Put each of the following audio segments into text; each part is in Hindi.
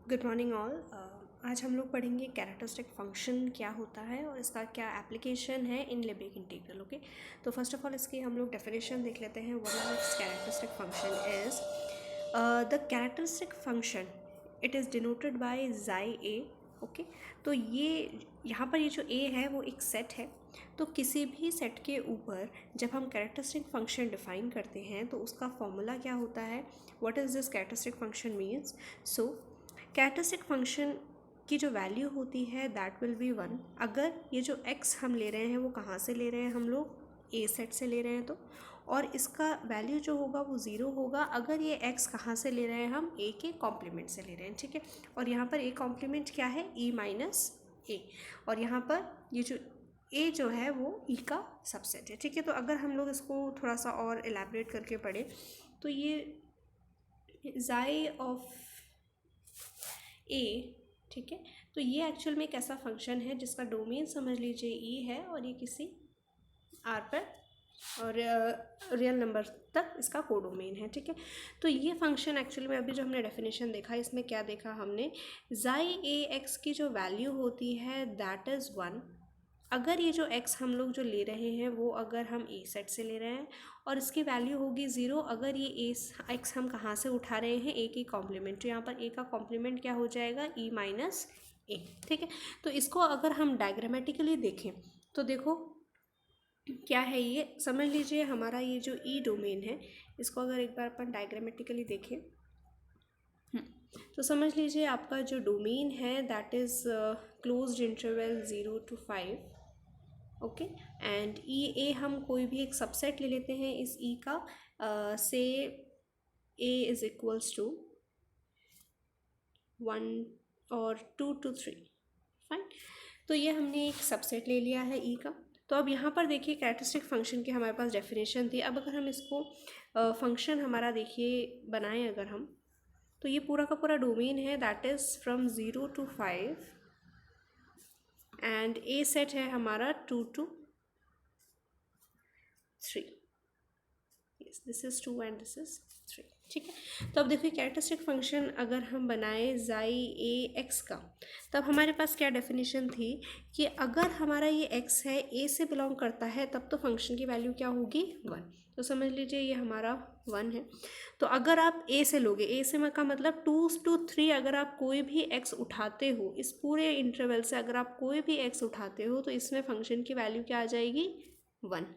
Good morning all. आज हम लोग पढ़ेंगे कैरेक्टरिस्टिक फंक्शन क्या होता है और इसका क्या एप्लीकेशन है इन लिब्रिक इंटीग्रल। ओके, तो फर्स्ट ऑफ ऑल इसकी हम लोग डेफिनेशन देख लेते हैं। What is characteristic function is the characteristic function it is denoted by जाई ए। ओके, तो ये यहाँ पर ये जो ए है वो एक सेट है। तो किसी भी सेट के ऊपर जब हम कैरेक्टरिस्टिक फंक्शन डिफाइन करते हैं तो उसका फॉर्मूला क्या होता है, what is this characteristic function means. So characteristic function की जो वैल्यू होती है दैट विल बी 1। अगर ये जो x हम ले रहे हैं वो कहाँ से ले रहे हैं, हम लोग ए सेट से ले रहे हैं तो, और इसका वैल्यू जो होगा वो 0 होगा अगर ये x कहाँ से ले रहे हैं, हम a के कॉम्प्लीमेंट से ले रहे हैं। ठीक है, और यहाँ पर a कॉम्प्लीमेंट क्या है, e माइनस ए, और यहाँ पर ये जो a जो है वो e का सबसेट है। ठीक है, तो अगर हम लोग इसको थोड़ा सा और एलैबोरेट करके पढ़े तो ये जाई ऑफ ए, ठीक है, तो ये एक्चुअल में एक ऐसा फंक्शन है जिसका डोमेन समझ लीजिए ई है और ये किसी आर पर और रियल नंबर तक इसका कोडोमेन है। ठीक है, तो ये फंक्शन एक्चुअली में अभी जो हमने डेफिनेशन देखा इसमें क्या देखा हमने, जाई ए एक्स की जो वैल्यू होती है दैट इज़ 1। अगर ये जो x हम लोग जो ले रहे हैं वो अगर हम ए सेट से ले रहे हैं और इसकी वैल्यू होगी 0 अगर ये x हम कहाँ से उठा रहे हैं, a की कॉम्प्लीमेंट। तो यहाँ पर a का कॉम्प्लीमेंट क्या हो जाएगा, e माइनस ए। ठीक है, तो इसको अगर हम डायग्रामेटिकली देखें तो देखो क्या है, ये समझ लीजिए हमारा ये जो ई डोमेन है इसको अगर एक बार अपन डायग्रामेटिकली देखें तो समझ लीजिए आपका जो डोमेन है that is closed interval 0 to 5। Okay, and E A हम कोई भी एक सबसेट ले लेते हैं इस ई का, से ए इज इक्वल्स टू 1 और 2 to 3। फाइन, तो ये हमने एक सबसेट ले लिया है ई का। तो अब यहाँ पर देखिए कैरेक्टरिस्टिक फंक्शन की हमारे पास डेफिनेशन थी। अब अगर हम इसको फंक्शन हमारा देखिए बनाएं अगर हम, तो ये पूरा का पूरा डोमेन है that is from 0 to 5 and A set है हमारा 2 to 3। Yes, this is 2 and this is 3। ठीक है, तो अब देखिए कैरेक्टरिस्टिक फंक्शन अगर हम बनाए जाई ए एक्स का, तब हमारे पास क्या डेफिनेशन थी कि अगर हमारा ये x है a से बिलोंग करता है तब तो फंक्शन की वैल्यू क्या होगी, 1। तो समझ लीजिए ये हमारा 1 है। तो अगर आप a से लोगे, a से का मतलब 2 to 3, अगर आप कोई भी x उठाते हो इस पूरे इंटरवल से, अगर आप कोई भी x उठाते हो तो इसमें फंक्शन की वैल्यू क्या आ जाएगी, 1।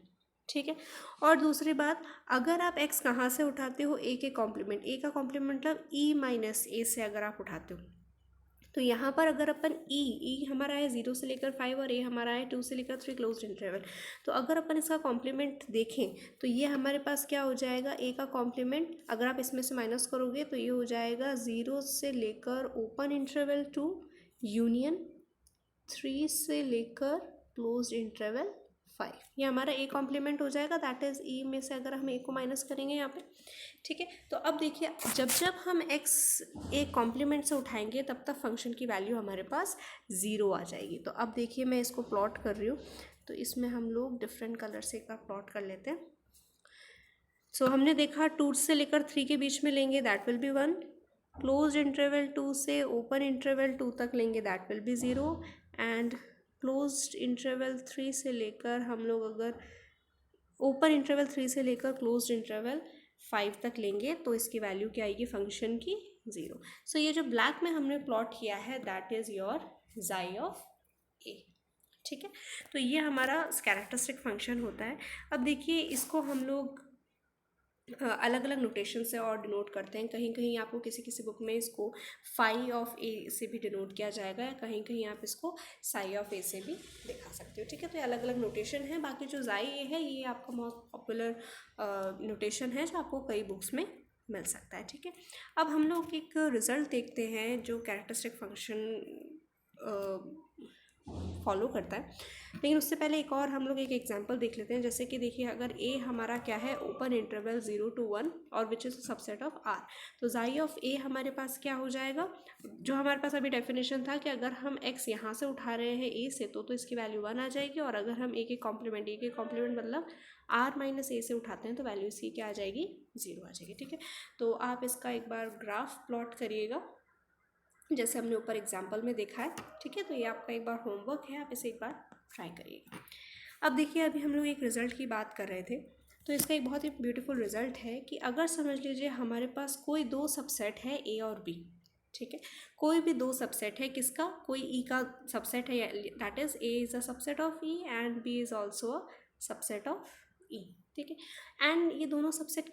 ठीक है, और दूसरी बात, अगर आप x कहाँ से उठाते हो, a के कॉम्प्लीमेंट, a का कॉम्प्लीमेंट मतलब e माइनस ए से अगर आप उठाते हो, तो यहाँ पर अगर अपन e हमारा है 0 से लेकर 5 और a हमारा है 2 से लेकर 3 क्लोज इंटरवल, तो अगर अपन इसका कॉम्प्लीमेंट देखें तो ये हमारे पास क्या हो जाएगा, a का कॉम्प्लीमेंट अगर आप इसमें से माइनस करोगे तो ये हो जाएगा 0 से लेकर ओपन इंटरवल 2 यूनियन 3 से लेकर क्लोज इंटरवल 5। ये हमारा ए कॉम्प्लीमेंट हो जाएगा, दैट इज़ ई में से अगर हम ए को माइनस करेंगे यहाँ पे। ठीक है, तो अब देखिए जब जब हम x ए कॉम्प्लीमेंट से उठाएंगे तब तक फंक्शन की वैल्यू हमारे पास 0 आ जाएगी। तो अब देखिए मैं इसको प्लॉट कर रही हूँ, तो इसमें हम लोग डिफरेंट कलर से एक बार प्लॉट कर लेते हैं। सो हमने देखा 2 से लेकर 3 के बीच में लेंगे that will be 1, close interval 2 से ओपन इंटरवल 2 तक लेंगे that will be 0, and closed interval 3 से लेकर हम लोग अगर ओपन इंटरवल 3 से लेकर क्लोज्ड इंटरवल 5 तक लेंगे तो इसकी वैल्यू क्या आएगी, फंक्शन की 0। सो ये जो ब्लैक में हमने प्लॉट किया है दैट इज़ योर जाई ऑफ ए। ठीक है, तो ये हमारा कैरेक्टरिस्टिक फंक्शन होता है। अब देखिए इसको हम लोग अलग अलग नोटेशन से और डिनोट करते हैं। कहीं कहीं आपको किसी किसी बुक में इसको फाई ऑफ ए से भी डिनोट किया जाएगा, या कहीं कहीं आप इसको साई ऑफ ए से भी दिखा सकते हो। ठीक है, तो ये अलग अलग नोटेशन है। बाकी जो जाई ए है ये आपका बहुत पॉपुलर नोटेशन है जो आपको कई बुक्स में मिल सकता है। ठीक है, अब हम लोग एक रिज़ल्ट देखते हैं जो कैरेक्टरिस्टिक फंक्शन फॉलो करता है, लेकिन उससे पहले एक और हम लोग एक एग्जांपल देख लेते हैं। जैसे कि देखिए अगर a हमारा क्या है, ओपन इंटरवल 0 to 1 और which is subset of r, तो जाई ऑफ a हमारे पास क्या हो जाएगा, जो हमारे पास अभी डेफिनेशन था कि अगर हम x यहाँ से उठा रहे हैं a से तो इसकी वैल्यू 1 आ जाएगी, और अगर हम a के कॉम्प्लीमेंट मतलब r माइनस ए से उठाते हैं तो वैल्यू इसकी क्या आ जाएगी, 0 आ जाएगी। ठीक है, तो आप इसका एक बार ग्राफ प्लॉट करिएगा। जैसे हमने ऊपर एग्जाम्पल में देखा है। ठीक है, तो ये आपका एक बार होमवर्क है, आप इसे एक बार ट्राई करिएगा। अब देखिए, अभी हम लोग एक रिज़ल्ट की बात कर रहे थे, तो इसका एक बहुत ही ब्यूटीफुल रिज़ल्ट है कि अगर समझ लीजिए हमारे पास कोई दो सबसेट है ए और बी। ठीक है, कोई भी दो सबसेट है, किसका, कोई ई का सबसेट है, that is A is a subset of E and B is also a subset of E. ठीक है, एंड ये दोनों सबसेट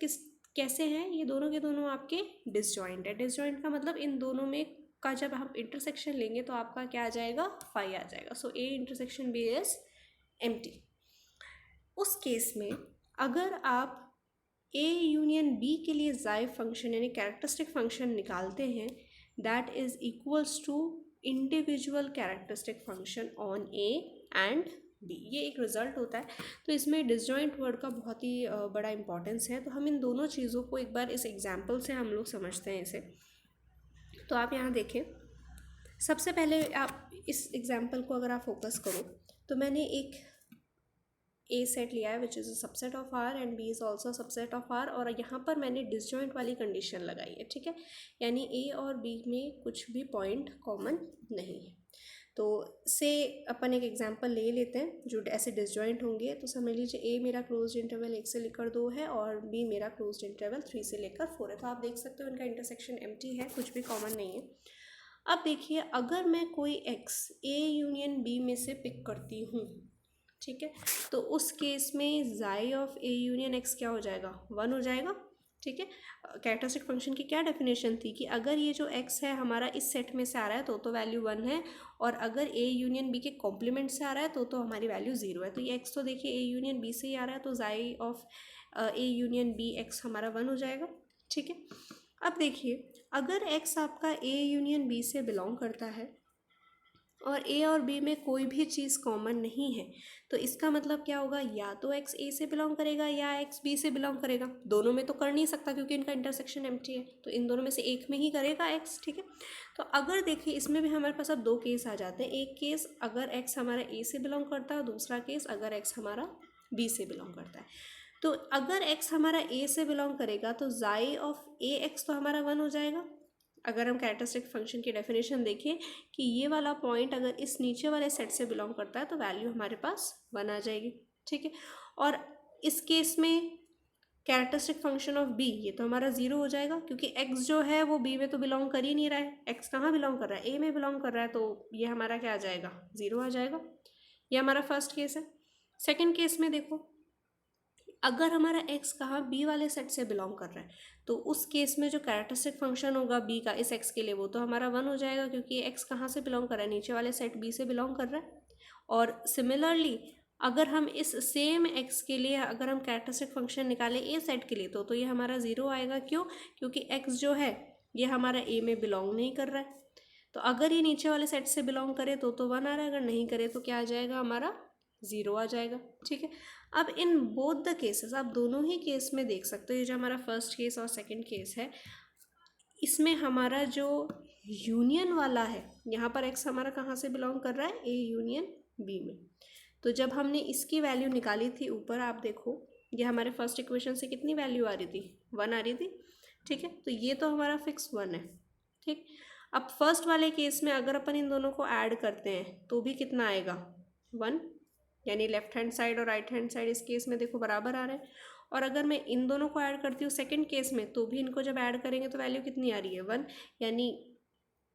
कैसे हैं, ये दोनों के दोनों आपके डिसजॉइंट है। डिसजॉइंट का मतलब इन दोनों में का जब हम इंटरसेक्शन लेंगे तो आपका क्या आ जाएगा, फाई आ जाएगा। So A intersection B is empty. उस केस में अगर आप ए यूनियन बी के लिए जाई फंक्शन यानी कैरेक्टरिस्टिक फंक्शन निकालते हैं, that is equals to individual characteristic function on A and B. ये एक रिजल्ट होता है। तो इसमें डिसजॉइंट वर्ड का बहुत ही बड़ा इंपॉर्टेंस है। तो हम इन दोनों चीज़ों को एक बार इस एग्जाम्पल से हम लोग समझते हैं इसे। तो आप यहाँ देखें, सबसे पहले आप इस एग्जाम्पल को अगर आप फोकस करो तो मैंने एक ए सेट लिया है which is a subset of R and B is also subset of R, और यहाँ पर मैंने डिसजॉइंट वाली कंडीशन लगाई है। ठीक है, यानी ए और बी में कुछ भी पॉइंट कॉमन नहीं है। तो से अपन एक एग्जांपल ले लेते हैं जो ऐसे डिसजॉइंट होंगे। तो समझ लीजिए ए मेरा क्लोज्ड इंटरवल 1 से लेकर 2 है और बी मेरा क्लोज्ड इंटरवल 3 से लेकर 4 है। तो आप देख सकते हो इनका इंटरसेक्शन एम्प्टी है, कुछ भी कॉमन नहीं है। अब देखिए, अगर मैं कोई एक्स ए यूनियन बी में से पिक करती हूँ, ठीक है, तो उस केस में जाई ऑफ ए यूनियन एक्स क्या हो जाएगा, 1 हो जाएगा। ठीक है, कैरेक्टरिस्टिक फंक्शन की क्या डेफिनेशन थी कि अगर ये जो x है हमारा इस सेट में से आ रहा है तो वैल्यू 1 है, और अगर a यूनियन b के कॉम्प्लीमेंट से आ रहा है तो हमारी वैल्यू 0 है। तो ये x तो देखिए a यूनियन b से ही आ रहा है, तो जाई of a union b x हमारा 1 हो जाएगा। ठीक है, अब देखिए, अगर x आपका a यूनियन b से बिलोंग करता है और a और b में कोई भी चीज़ कॉमन नहीं है, तो इसका मतलब क्या होगा, या तो x a से बिलोंग करेगा या x b से बिलोंग करेगा। दोनों में तो कर नहीं सकता क्योंकि इनका इंटरसेक्शन एम्प्टी है, तो इन दोनों में से एक में ही करेगा x। ठीक है, तो अगर देखिए इसमें भी हमारे पास अब दो केस आ जाते हैं। एक केस अगर x हमारा a से बिलोंग करता है और दूसरा केस अगर x हमारा b से बिलोंग करता है। तो अगर x हमारा a से बिलोंग करेगा तो जाई ऑफ ए एक्स तो हमारा 1 हो जाएगा। अगर हम कैरेक्टरिस्टिक फंक्शन की डेफिनेशन देखें कि ये वाला पॉइंट अगर इस नीचे वाले सेट से बिलोंग करता है तो वैल्यू हमारे पास 1 आ जाएगी। ठीक है, और इस केस में कैरेक्टरिस्टिक फंक्शन ऑफ बी ये तो हमारा 0 हो जाएगा क्योंकि x जो है वो b में तो बिलोंग कर ही नहीं रहा है। x कहाँ बिलोंग कर रहा है, a में बिलोंग कर रहा है, तो ये हमारा क्या आ जाएगा, 0 आ जाएगा। ये हमारा फर्स्ट केस है। सेकेंड केस में देखो, अगर हमारा x कहाँ b वाले सेट से बिलोंग कर रहा है तो उस केस में जो कैरेक्टरिस्टिक फंक्शन होगा b का इस x के लिए वो तो हमारा 1 हो जाएगा क्योंकि x कहाँ से बिलोंग कर रहा है, नीचे वाले सेट b से बिलोंग कर रहा है। और सिमिलरली अगर हम इस सेम x के लिए अगर हम कैरेक्टरिस्टिक फंक्शन निकालें a सेट के लिए तो ये हमारा 0 आएगा। क्यों, क्योंकि x जो है ये हमारा a में बिलोंग नहीं कर रहा है। तो अगर ये नीचे वाले सेट से बिलोंग करे तो 1 आ रहा है, अगर नहीं करे तो क्या आ जाएगा, हमारा 0 आ जाएगा। ठीक है, अब इन बोथ द केसेस आप दोनों ही केस में देख सकते हो, ये जो हमारा फर्स्ट केस और सेकंड केस है इसमें हमारा जो यूनियन वाला है यहाँ पर x हमारा कहाँ से बिलोंग कर रहा है, a यूनियन b में। तो जब हमने इसकी वैल्यू निकाली थी ऊपर आप देखो ये हमारे फर्स्ट इक्वेशन से कितनी वैल्यू आ रही थी, 1 आ रही थी। ठीक है, तो ये तो हमारा फिक्स 1 है। ठीक, अब फर्स्ट वाले केस में अगर अपन इन दोनों को ऐड करते हैं तो भी कितना आएगा, 1, यानी लेफ्ट हैंड साइड और राइट हैंड साइड इस केस में देखो बराबर आ रहे हैं। और अगर मैं इन दोनों को ऐड करती हूँ सेकंड केस में तो भी इनको जब ऐड करेंगे तो वैल्यू कितनी आ रही है, 1, यानी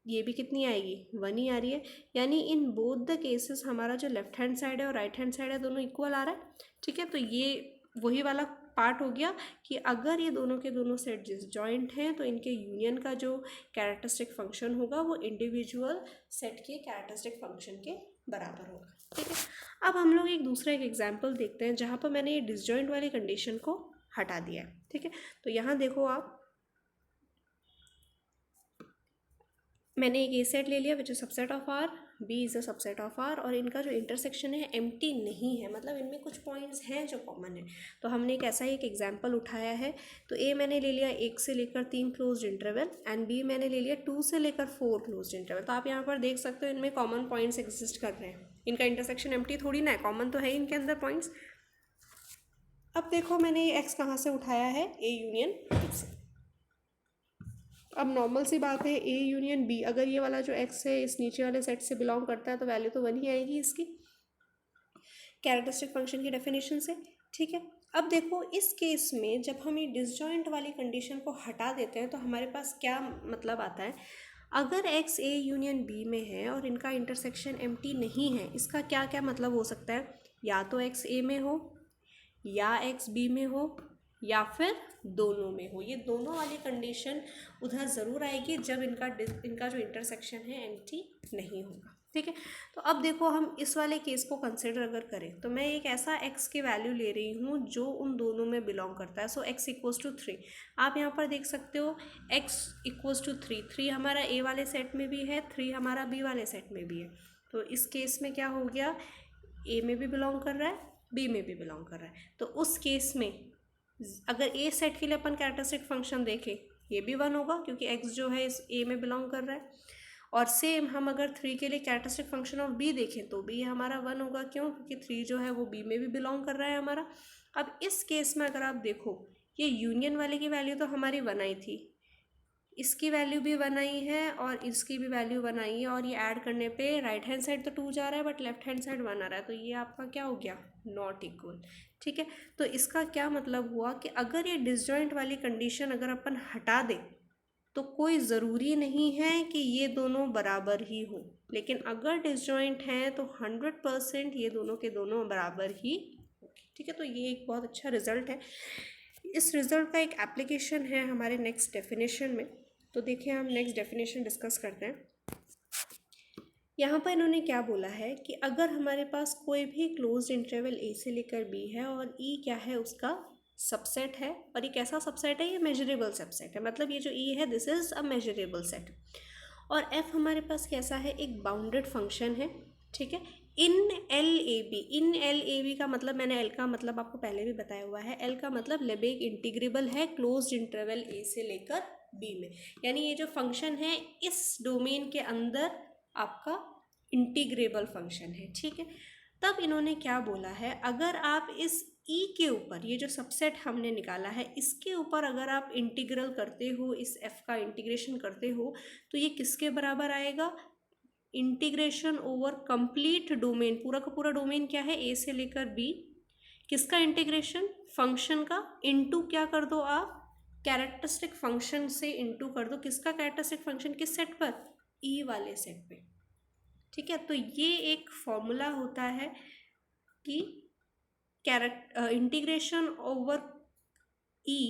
ये भी कितनी आएगी, 1 ही आ रही है। यानी इन बोथ द केसेस हमारा जो लेफ्ट हैंड साइड है और राइट हैंड साइड है दोनों इक्वल आ रहा है। ठीक है, तो ये वही वाला पार्ट हो गया कि अगर ये दोनों के दोनों सेट डिसजॉइंट हैं तो इनके यूनियन का जो कैरेक्टरिस्टिक फंक्शन होगा वो इंडिविजुअल सेट के कैरेक्टरिस्टिक फंक्शन के बराबर होगा। ठीक है, अब हम लोग एक दूसरा एक एग्जाम्पल देखते हैं जहाँ पर मैंने ये डिसजॉइंट वाली कंडीशन को हटा दिया है। ठीक है, तो यहाँ देखो आप, मैंने एक ए सेट ले लिया which is subset of R, B is a subset of R, और इनका जो इंटरसेक्शन है एम्प्टी नहीं है, मतलब इनमें कुछ पॉइंट्स हैं जो कॉमन है। तो हमने एक ऐसा ही एक एग्जांपल उठाया है। तो ए मैंने ले लिया 1 से लेकर 3 क्लोज्ड इंटरवल एंड बी मैंने ले लिया 2 से लेकर 4 क्लोज्ड इंटरवल। तो आप यहाँ पर देख सकते हो इनमें कॉमन पॉइंट्स एग्जिस्ट कर रहे हैं, इनका इंटरसेक्शन एम्प्टी थोड़ी ना है, कॉमन तो है इनके अंदर पॉइंट्स। अब देखो मैंने ये एक्स कहाँ से उठाया है, ए यूनियन बी से। अब नॉर्मल सी बात है, ए यूनियन बी, अगर ये वाला जो एक्स है इस नीचे वाले सेट से बिलोंग करता है तो वैल्यू तो 1 ही आएगी इसकी कैरेक्टरिस्टिक फंक्शन की डेफिनेशन से। ठीक है, अब देखो इस केस में जब हम ये डिसजॉइंट वाली कंडीशन को हटा देते हैं तो हमारे पास क्या मतलब आता है, अगर एक्स ए यूनियन बी में है और इनका इंटरसेक्शन एम्प्टी नहीं है, इसका क्या क्या मतलब हो सकता है, या तो एक्स ए में हो या एक्स बी में हो या फिर दोनों में हो। ये दोनों वाली कंडीशन उधर ज़रूर आएगी जब इनका जो इंटरसेक्शन है एम्प्टी नहीं होगा। ठीक है, तो अब देखो हम इस वाले केस को कंसिडर अगर करें तो मैं एक ऐसा x की वैल्यू ले रही हूँ जो उन दोनों में बिलोंग करता है। सो x इक्वल्स टू 3, आप यहाँ पर देख सकते हो x इक्वल्स टू 3, 3 हमारा a वाले सेट में भी है, 3 हमारा b वाले सेट में भी है। तो इस केस में क्या हो गया, a में भी बिलोंग कर रहा है, b में भी बिलोंग कर रहा है। तो उस केस में अगर a सेट के लिए अपन कैरेक्टरिस्टिक फंक्शन देखें, ये भी 1 होगा क्योंकि x जो है इस a में बिलोंग कर रहा है। और सेम हम अगर 3 के लिए कैरेक्टरिस्टिक फंक्शन ऑफ b देखें तो b हमारा 1 होगा, क्यों, क्योंकि 3 जो है वो b में भी बिलोंग कर रहा है हमारा। अब इस केस में अगर आप देखो, ये यूनियन वाले की वैल्यू तो हमारी 1 आई थी, इसकी वैल्यू भी 1 आई है और इसकी भी वैल्यू 1 आई है, और ये ऐड करने पे राइट हैंड साइड तो 2 जा रहा है बट लेफ्ट हैंड साइड 1 आ रहा है, तो ये आपका क्या हो गया, नॉट इक्वल। ठीक है, तो इसका क्या मतलब हुआ कि अगर ये डिसजॉइंट वाली कंडीशन अगर अपन हटा दें तो कोई ज़रूरी नहीं है कि ये दोनों बराबर ही हो, लेकिन अगर डिसजॉइंट हैं तो 100% ये दोनों के दोनों बराबर ही होगी। ठीक है, तो ये एक बहुत अच्छा रिजल्ट है। इस रिजल्ट का एक एप्लीकेशन है हमारे नेक्स्ट डेफिनेशन में, तो देखिए हम नेक्स्ट डेफिनेशन डिस्कस करते हैं। यहाँ पर इन्होंने क्या बोला है कि अगर हमारे पास कोई भी क्लोज्ड इंटरवल ए से लेकर बी है और ई क्या है, उसका सबसेट है, और ये कैसा सबसेट है, ये मेजरेबल सबसेट है, मतलब ये जो ई है this is a measurable set, और एफ हमारे पास कैसा है, एक बाउंडेड फंक्शन है। ठीक है, in L A B, in L A B का मतलब, मैंने एल का मतलब आपको पहले भी बताया हुआ है, एल का मतलब लेबेग इंटीग्रेबल है क्लोज्ड इंटरवल ए से लेकर बी में, यानी ये जो फंक्शन है इस डोमेन के अंदर आपका इंटीग्रेबल फंक्शन है। ठीक है, तब इन्होंने क्या बोला है, अगर आप इस ई के ऊपर, ये जो सबसेट हमने निकाला है इसके ऊपर अगर आप इंटीग्रल करते हो, इस एफ का इंटीग्रेशन करते हो, तो ये किसके बराबर आएगा, इंटीग्रेशन ओवर कंप्लीट डोमेन, पूरा का पूरा डोमेन क्या है, ए से लेकर बी, किसका इंटीग्रेशन, फंक्शन का, इनटू क्या कर दो आप, कैरेक्टरिस्टिक फंक्शन से इनटू कर दो, किसका कैरेक्टरिस्टिक फंक्शन, किस सेट पर, ई वाले सेट पे। ठीक है, तो ये एक फॉर्मूला होता है कि integration over E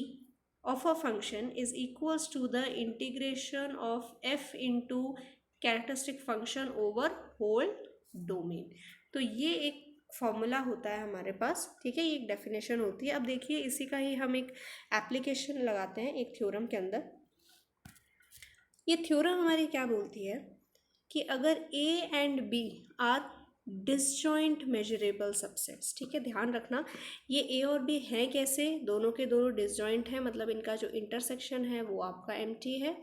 of a function is equals to the integration of f into characteristic function over whole domain। तो ये एक फॉर्मूला होता है हमारे पास। ठीक है, ये एक डेफिनेशन होती है। अब देखिए इसी का ही हम एक एप्लीकेशन लगाते हैं एक थ्योरम के अंदर। ये थ्योरम हमारी क्या बोलती है कि अगर a and b are disjoint measurable subsets, ठीक है, ध्यान रखना ये ए और बी हैं कैसे, दोनों के दोनों डिसजॉइंट हैं, मतलब इनका जो इंटरसेक्शन है वो आपका एम्प्टी है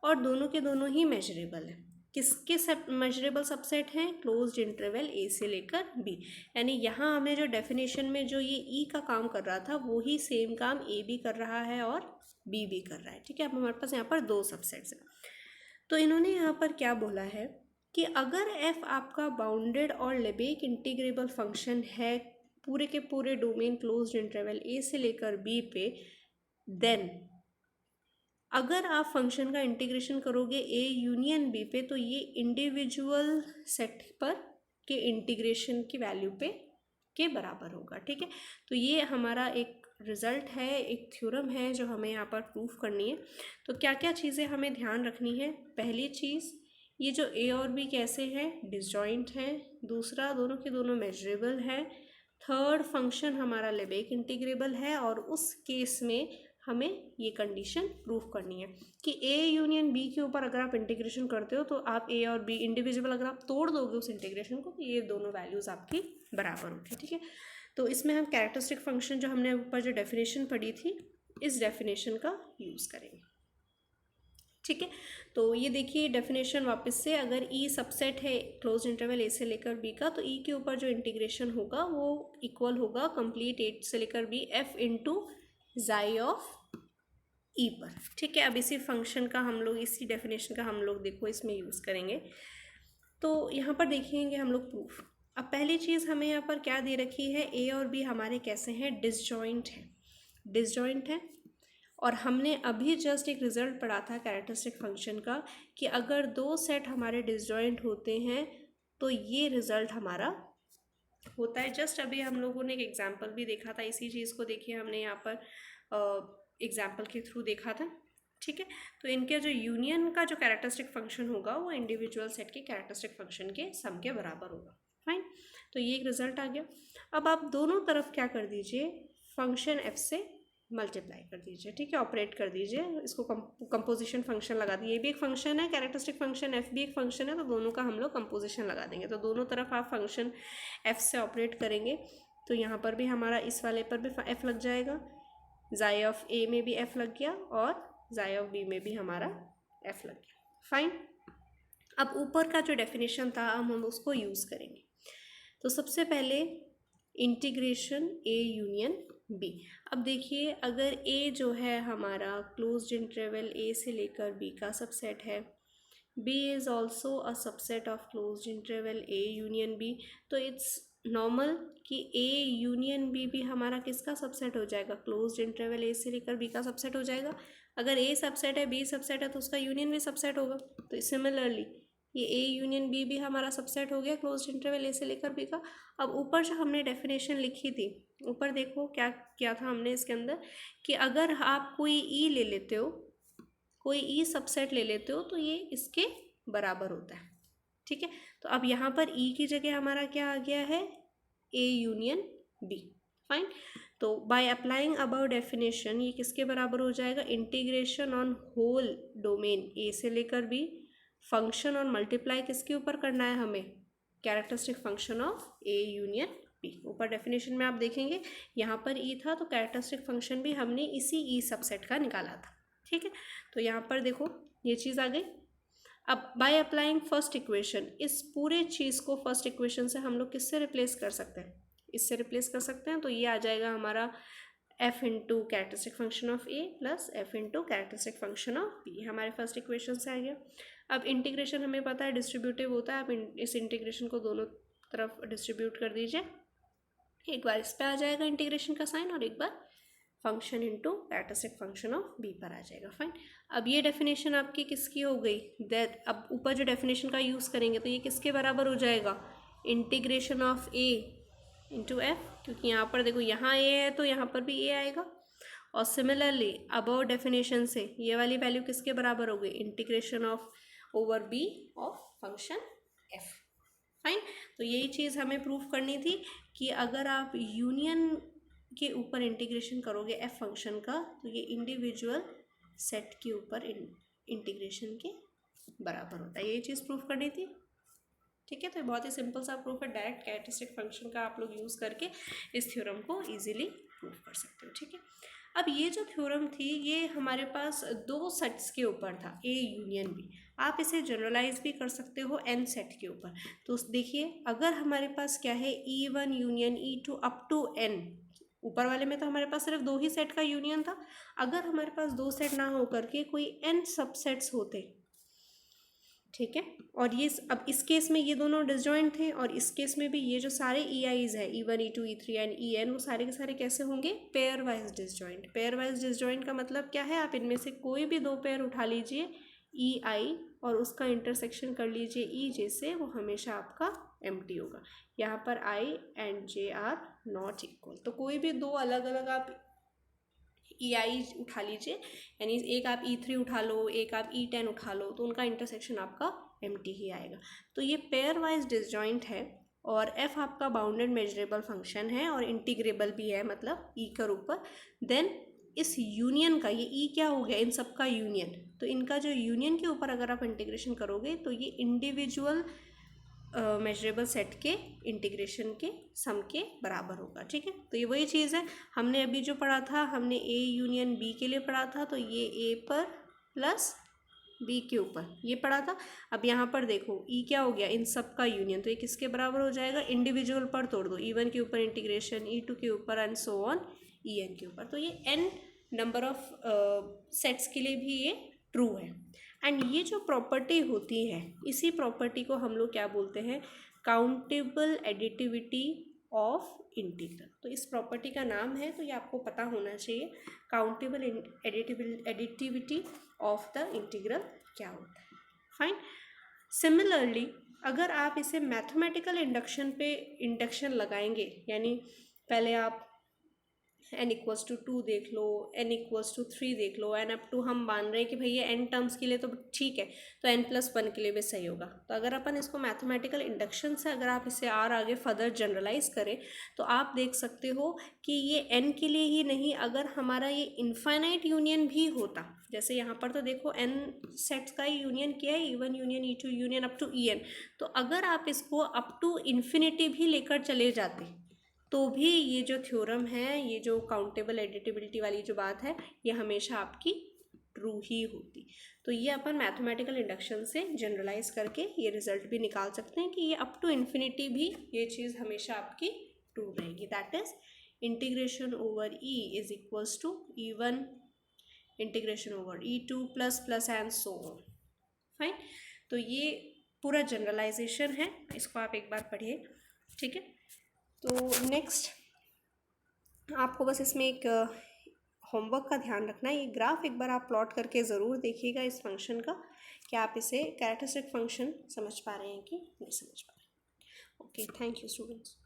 और दोनों के दोनों ही मेजरेबल है। किसके सब मेजरेबल सबसेट हैं, क्लोज्ड इंटरवल ए से लेकर बी, यानी यहाँ हमें जो डेफिनेशन में जो ये ई का काम कर रहा था वो ही सेम काम ए भी कर रहा है और बी भी कर रहा है। ठीक है, अब हमारे पास यहाँ पर दो सबसेट्स हैं। तो इन्होंने यहाँ पर क्या बोला है कि अगर f आपका बाउंडेड और लेबेक इंटीग्रेबल फंक्शन है पूरे के पूरे डोमेन क्लोज्ड इंटरवल a से लेकर b पे, देन अगर आप फंक्शन का इंटीग्रेशन करोगे a यूनियन b पे तो ये इंडिविजुअल सेट पर के इंटीग्रेशन की वैल्यू पे के बराबर होगा। ठीक है, तो ये हमारा एक रिज़ल्ट है, एक थ्योरम है जो हमें यहाँ पर प्रूफ करनी है। तो क्या क्या चीज़ें हमें ध्यान रखनी है, पहली चीज़ ये जो ए और बी कैसे हैं, डिसजॉइंट हैं, दूसरा दोनों के दोनों मेजरेबल हैं, थर्ड फंक्शन हमारा लेबेक इंटीग्रेबल है, और उस केस में हमें ये कंडीशन प्रूफ करनी है कि ए यूनियन बी के ऊपर अगर आप इंटीग्रेशन करते हो तो आप ए और बी इंडिविजुअल अगर आप तोड़ दोगे उस इंटीग्रेशन को तो ये दोनों वैल्यूज़ आपकी बराबर होगी। ठीक है, तो इसमें हम कैरेक्टरिस्टिक फंक्शन जो हमने ऊपर जो डेफिनेशन पढ़ी थी इस डेफिनेशन का यूज़ करेंगे। ठीक है, तो ये देखिए डेफिनेशन वापस से, अगर ई सबसेट है क्लोज इंटरवल ए से लेकर बी का तो ई के ऊपर जो इंटीग्रेशन होगा वो इक्वल होगा कंप्लीट ए से लेकर बी एफ इंटू जाई ऑफ ई पर, ठीक है। अब इसी फंक्शन का हम लोग, इसी डेफिनेशन का हम लोग देखो इसमें यूज़ करेंगे। तो यहाँ पर देखेंगे हम लोग प्रूफ। अब पहली चीज़ हमें यहाँ पर क्या दे रखी है, ए और बी हमारे कैसे हैं, डिसजॉइंट हैं, डिसजॉइंट हैं। और हमने अभी जस्ट एक रिजल्ट पढ़ा था कैरेक्टरिस्टिक फंक्शन का कि अगर दो सेट हमारे डिसजॉइंट होते हैं तो ये रिजल्ट हमारा होता है। जस्ट अभी हम लोगों ने एक एग्जाम्पल भी देखा था, इसी चीज़ को देखिए हमने यहाँ पर एग्जाम्पल के थ्रू देखा था, ठीक है। तो इनके जो यूनियन का जो कैरेक्टरिस्टिक फंक्शन होगा वो इंडिविजुअल सेट के कैरेक्टरिस्टिक फंक्शन के सम के बराबर होगा, फाइन। तो ये एक रिजल्ट आ गया। अब आप दोनों तरफ क्या कर दीजिए, फंक्शन एफ से मल्टीप्लाई कर दीजिए, ठीक है, ऑपरेट कर दीजिए, इसको कंपोजिशन फंक्शन लगा दिए। ये भी एक फंक्शन है कैरेक्टरिस्टिक फंक्शन, एफ भी एक फंक्शन है, तो दोनों का हम लोग कंपोजिशन लगा देंगे। तो दोनों तरफ आप फंक्शन एफ से ऑपरेट करेंगे तो यहाँ पर भी हमारा इस वाले पर भी एफ लग जाएगा, जाई ऑफ ए में भी एफ लग गया और जाई ऑफ बी में भी हमारा एफ लग गया, फाइन। अब ऊपर का जो डेफिनेशन था हम उसको यूज़ करेंगे। तो सबसे पहले इंटीग्रेशन ए यूनियन बी। अब देखिए अगर ए जो है हमारा क्लोज्ड इंटरवल ए से लेकर बी का सबसेट है, B is also a subset of closed interval A union B, तो इट्स नॉर्मल कि ए यूनियन बी भी हमारा किसका सबसेट हो जाएगा, क्लोज्ड इंटरवल ए से लेकर बी का सबसेट हो जाएगा। अगर ए सबसेट है बी सबसेट है तो उसका यूनियन भी सबसेट होगा। तो सिमिलरली ये ए यूनियन बी भी हमारा सबसेट हो गया क्लोज्ड इंटरवल ए से लेकर बी का। अब ऊपर जो हमने डेफिनेशन लिखी थी, ऊपर देखो क्या क्या था हमने इसके अंदर कि अगर आप कोई ई ले लेते हो, कोई ई सबसेट ले लेते हो तो ये इसके बराबर होता है, ठीक है। तो अब यहाँ पर ई की जगह हमारा क्या आ गया है, ए यूनियन बी, फाइन। तो बाय अप्लाइंग अबाउ डेफिनेशन ये किसके बराबर हो जाएगा, इंटीग्रेशन ऑन होल डोमेन ए से लेकर बी, फंक्शन और मल्टीप्लाई किसके ऊपर करना है हमें, characteristic function of A union B. ऊपर डेफिनेशन में आप देखेंगे यहाँ पर ई था तो कैरेक्टरिस्टिक फंक्शन भी हमने इसी ई सबसेट का निकाला था, ठीक है। तो यहाँ पर देखो ये चीज़ आ गई। अब बाय अप्लाइंग फर्स्ट इक्वेशन, इस पूरे चीज़ को फर्स्ट इक्वेशन से हम लोग किससे रिप्लेस कर सकते हैं, इससे रिप्लेस कर सकते हैं। तो ये आ जाएगा हमारा F into characteristic function of A plus F into characteristic function of B, हमारे फर्स्ट इक्वेशन से आ गया। अब इंटीग्रेशन हमें पता है डिस्ट्रीब्यूटिव होता है, आप इस इंटीग्रेशन को दोनों तरफ डिस्ट्रीब्यूट कर दीजिए, एक बार इस पर आ जाएगा इंटीग्रेशन का साइन और एक बार function into characteristic function of B पर आ जाएगा, फाइन। अब ये डेफिनेशन आपकी किसकी हो गई, दैट अब ऊपर जो डेफिनेशन का यूज़ करेंगे तो ये किसके बराबर हो जाएगा, integration of A into F, क्योंकि यहाँ पर देखो यहाँ ए है तो यहाँ पर भी ए आएगा। और सिमिलरली अबव डेफिनेशन से ये वाली वैल्यू किसके बराबर हो गई, integration of over B of function F, fine. तो यही चीज़ हमें प्रूफ करनी थी कि अगर आप यूनियन के ऊपर इंटीग्रेशन करोगे एफ फंक्शन का तो ये इंडिविजुअल सेट के ऊपर इंटीग्रेशन के बराबर होता है, ये चीज़ प्रूफ करनी थी, ठीक है। तो बहुत ही सिंपल सा प्रूफ है, डायरेक्ट कैरेक्टरिस्टिक फंक्शन का आप लोग यूज़ करके इस थ्योरम को इजीली प्रूफ कर सकते हो, ठीक है। अब ये जो थ्योरम थी ये हमारे पास दो सेट्स के ऊपर था, ए यूनियन बी, आप इसे जनरलाइज भी कर सकते हो एन सेट के ऊपर। तो देखिए अगर हमारे पास क्या है, E1 union E2 up to N, ऊपर वाले में तो हमारे पास सिर्फ दो ही सेट का यूनियन था, अगर हमारे पास दो सेट ना हो करके कोई एन सबसेट्स होते, ठीक है, और ये अब इस केस में ये दोनों डिसजॉइंट थे और इस केस में भी ये जो सारे ई आईज है E1 E2 E3 and EN वो सारे के सारे कैसे होंगे, pair wise disjoint. Pair wise disjoint का मतलब क्या है, आप इनमें से कोई भी दो पेयर उठा लीजिए EI और उसका इंटरसेक्शन कर लीजिए EJ से, वो हमेशा आपका एम्प्टी होगा। यहाँ पर I and J are not equal, तो कोई भी दो अलग अलग आप EI उठा लीजिए, यानी एक आप E3 उठा लो, एक आप E10 उठा लो, तो उनका इंटरसेक्शन आपका एम्प्टी ही आएगा। तो ये पेयर वाइज डिसजॉइंट है और f आपका बाउंडेड मेजरेबल फंक्शन है और इंटीग्रेबल भी है, मतलब E के ऊपर। देन इस यूनियन का, ये E क्या हो गया, इन सब का यूनियन, तो इनका जो यूनियन के ऊपर अगर आप इंटीग्रेशन करोगे तो ये इंडिविजुअल मेजरेबल सेट के इंटीग्रेशन के सम के बराबर होगा, ठीक है। तो ये वही चीज़ है हमने अभी जो पढ़ा था, हमने ए यूनियन बी के लिए पढ़ा था, तो ये ए पर प्लस बी के ऊपर ये पढ़ा था। अब यहाँ पर देखो ई क्या हो गया, इन सब का यूनियन, तो ये किसके बराबर हो जाएगा, इंडिविजुअल पर तोड़ दो, E1 के ऊपर इंटीग्रेशन, E2 के ऊपर एंड सो ऑन EN के ऊपर, तो ये n नंबर ऑफ सेट्स के लिए भी ये ट्रू है। एंड ये जो प्रॉपर्टी होती है, इसी प्रॉपर्टी को हम लोग क्या बोलते हैं, काउंटेबल एडिटिविटी ऑफ इंटीग्रल। तो इस प्रॉपर्टी का नाम है, तो ये आपको पता होना चाहिए, countable additivity of the integral क्या होता है। फाइन। सिमिलरली अगर आप इसे मैथमेटिकल इंडक्शन पे इंडक्शन लगाएंगे, यानी पहले आप n=2 देख लो, n=3 देख लो, n अप टू हम मान रहे हैं कि भाई ये n टर्म्स के लिए तो ठीक है, तो n+1 के लिए भी सही होगा। तो अगर अपन इसको मैथमेटिकल इंडक्शन से अगर आप इसे और आगे फर्दर जनरलाइज करें, तो आप देख सकते हो कि ये n के लिए ही नहीं, अगर हमारा ये इनफाइनाइट यूनियन भी होता, जैसे यहाँ पर तो देखो n सेट्स का यूनियन क्या है, E1 union E2 union up to En, तो अगर आप इसको अप टू इन्फिनिटी भी लेकर चले जाते तो भी ये जो थ्योरम है, ये जो काउंटेबल एडिटिबिलिटी वाली जो बात है, ये हमेशा आपकी ट्रू ही होती। तो ये अपन मैथमेटिकल इंडक्शन से जनरलाइज करके ये रिजल्ट भी निकाल सकते हैं कि ये अप टू इन्फिनिटी भी ये चीज़ हमेशा आपकी ट्रू रहेगी। That is integration over E is equals to E1 integration over E2 plus plus and so on. Fine. तो ये पूरा जनरलाइजेशन है, इसको आप एक बार पढ़िए, ठीक है। तो नेक्स्ट आपको बस इसमें एक होमवर्क का ध्यान रखना है, ये ग्राफ एक बार आप प्लॉट करके ज़रूर देखिएगा इस फंक्शन का, कि आप इसे कैरेक्टरिस्टिक फंक्शन समझ पा रहे हैं कि नहीं समझ पा रहे हैं। Okay, thank you students.